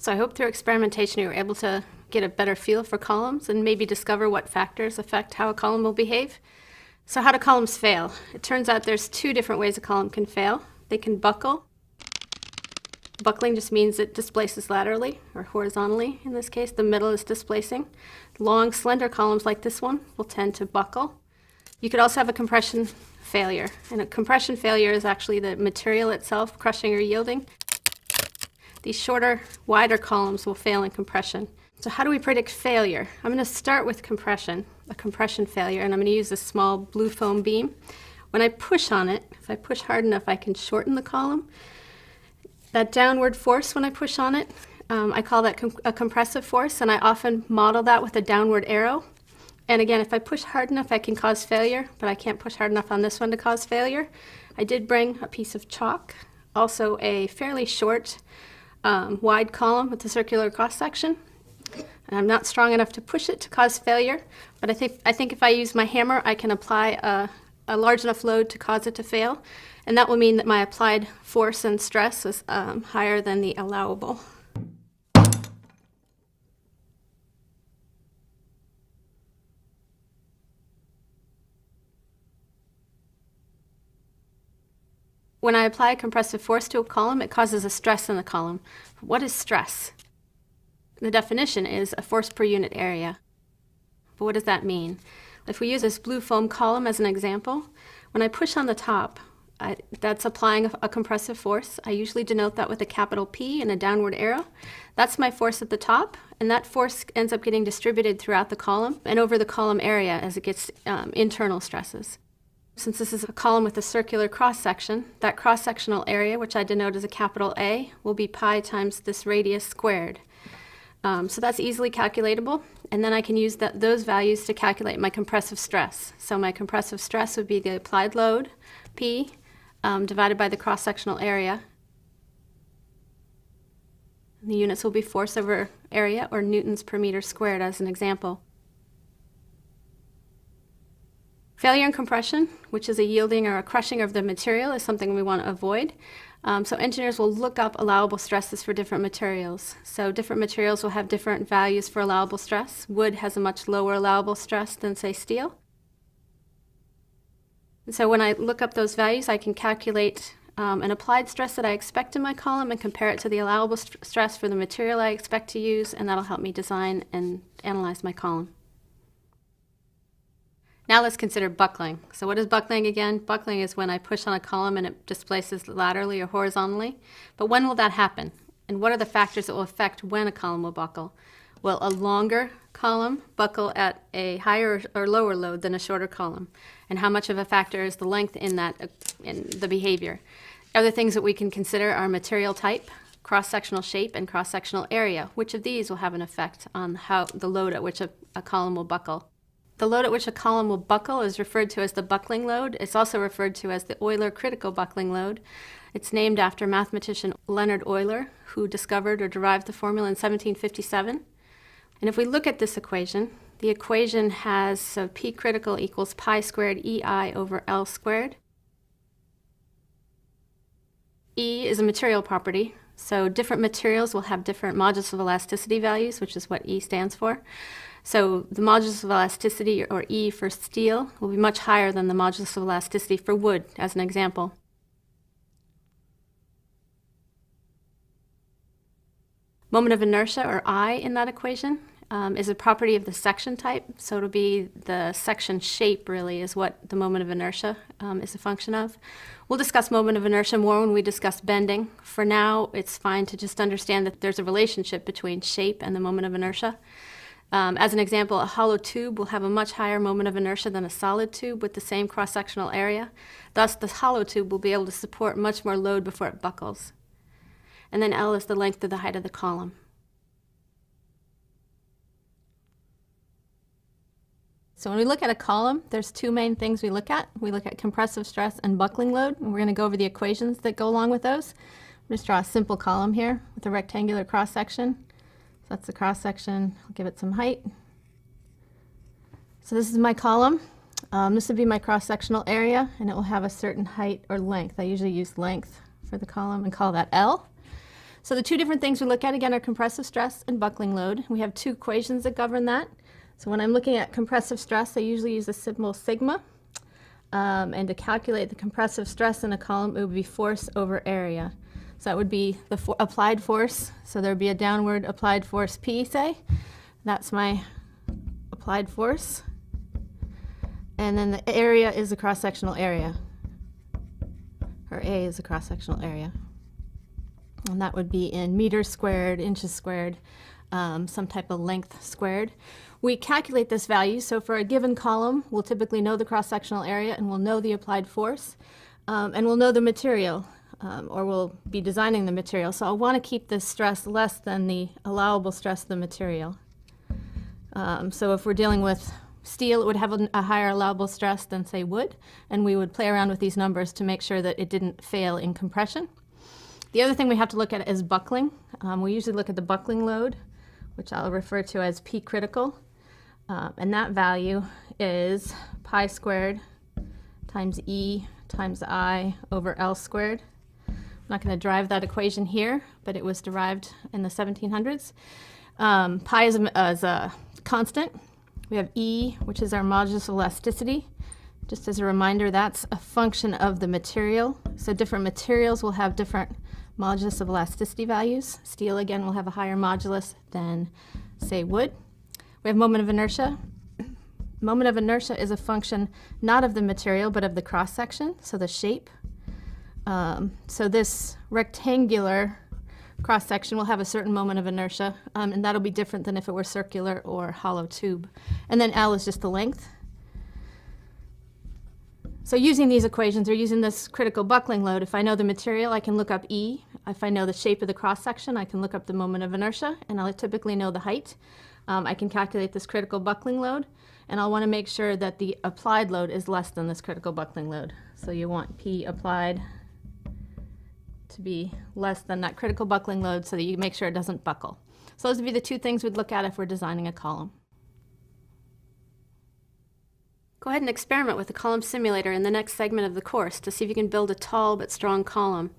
So I hope through experimentation you were able to get a better feel for columns and maybe discover what factors affect how a column will behave. So how do columns fail? It turns out there's two different ways a column can fail. They can buckle. Buckling just means it displaces laterally or horizontally. In this case, the middle is displacing. Long, slender columns like this one will tend to buckle. You could also have a compression failure. And a compression failure is actually the material itself crushing or yielding. These shorter, wider columns will fail in compression. So how do we predict failure? I'm going to start with compression, a compression failure, and I'm going to use this small blue foam beam. When I push on it, if I push hard enough, I can shorten the column. That downward force when I push on it, I call that a compressive force, and I often model that with a downward arrow. And again, if I push hard enough, I can cause failure, but I can't push hard enough on this one to cause failure. I did bring a piece of chalk, also a fairly short, wide column with a circular cross-section. And I'm not strong enough to push it to cause failure, but I think if I use my hammer, I can apply a large enough load to cause it to fail, and that will mean that my applied force and stress is higher than the allowable. When I apply a compressive force to a column, it causes a stress in the column. What is stress? The definition is a force per unit area. But what does that mean? If we use this blue foam column as an example, when I push on the top, that's applying a compressive force. I usually denote that with a capital P and a downward arrow. That's my force at the top, and that force ends up getting distributed throughout the column and over the column area as it gets internal stresses. Since this is a column with a circular cross-section, that cross-sectional area, which I denote as a capital A, will be pi times this radius squared. So that's easily calculatable, and then I can use those values to calculate my compressive stress. So my compressive stress would be the applied load, P, divided by the cross-sectional area. And the units will be force over area, or newtons per meter squared as an example. Failure in compression, which is a yielding or a crushing of the material, is something we want to avoid. So engineers will look up allowable stresses for different materials. So different materials will have different values for allowable stress. Wood has a much lower allowable stress than, say, steel. And so when I look up those values, I can calculate an applied stress that I expect in my column and compare it to the allowable stress for the material I expect to use, and that'll help me design and analyze my column. Now let's consider buckling. So what is buckling again? Buckling is when I push on a column and it displaces laterally or horizontally. But when will that happen? And what are the factors that will affect when a column will buckle? Will a longer column buckle at a higher or lower load than a shorter column? And how much of a factor is the length in the behavior? Other things that we can consider are material type, cross-sectional shape, and cross-sectional area. Which of these will have an effect on the load at which a column will buckle? The load at which a column will buckle is referred to as the buckling load. It's also referred to as the Euler critical buckling load. It's named after mathematician Leonhard Euler, who discovered or derived the formula in 1757. And if we look at this equation, the equation has P critical equals pi squared EI over L squared. E is a material property, so different materials will have different modulus of elasticity values, which is what E stands for. So the modulus of elasticity, or E for steel, will be much higher than the modulus of elasticity for wood, as an example. Moment of inertia, or I, in that equation is a property of the section type. So it'll be the section shape, really, is what the moment of inertia is a function of. We'll discuss moment of inertia more when we discuss bending. For now, it's fine to just understand that there's a relationship between shape and the moment of inertia. As an example, a hollow tube will have a much higher moment of inertia than a solid tube with the same cross-sectional area. Thus, the hollow tube will be able to support much more load before it buckles. And then L is the length of the height of the column. So when we look at a column, there's two main things we look at. We look at compressive stress and buckling load, and we're going to go over the equations that go along with those. I'm just draw a simple column here with a rectangular cross-section. So that's the cross-section. I'll give it some height. So this is my column. This would be my cross-sectional area, and it will have a certain height or length. I usually use length for the column and call that L. So the two different things we look at again are compressive stress and buckling load. We have two equations that govern that. So when I'm looking at compressive stress, I usually use the symbol sigma. And to calculate the compressive stress in a column, it would be force over area. So that would be the applied force. So there would be a downward applied force P, say. That's my applied force. And then the area is the cross-sectional area. Or A is the cross-sectional area. And that would be in meters squared, inches squared, some type of length squared. We calculate this value, so for a given column, we'll typically know the cross-sectional area and we'll know the applied force, and we'll know the material, or we'll be designing the material. So I'll want to keep this stress less than the allowable stress of the material. So if we're dealing with steel, it would have a higher allowable stress than, say, wood, and we would play around with these numbers to make sure that it didn't fail in compression. The other thing we have to look at is buckling. We usually look at the buckling load, which I'll refer to as P critical. And that value is pi squared times E times I over L squared. I'm not going to derive that equation here, but it was derived in the 1700s. Pi is a constant. We have E, which is our modulus of elasticity. Just as a reminder, that's a function of the material. So different materials will have different modulus of elasticity values. Steel, again, will have a higher modulus than, say, wood. We have moment of inertia. Moment of inertia is a function not of the material, but of the cross-section, so the shape. So this rectangular cross-section will have a certain moment of inertia, and that'll be different than if it were circular or hollow tube. And then L is just the length. So using these equations, or using this critical buckling load, if I know the material, I can look up E. If I know the shape of the cross-section, I can look up the moment of inertia, and I'll typically know the height. I can calculate this critical buckling load, and I'll want to make sure that the applied load is less than this critical buckling load. So you want P applied to be less than that critical buckling load so that you make sure it doesn't buckle. So those would be the two things we'd look at if we're designing a column. Go ahead and experiment with the column simulator in the next segment of the course to see if you can build a tall but strong column.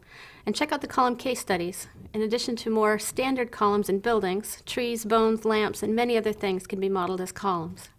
And check out the column case studies. In addition to more standard columns in buildings, trees, bones, lamps, and many other things can be modeled as columns.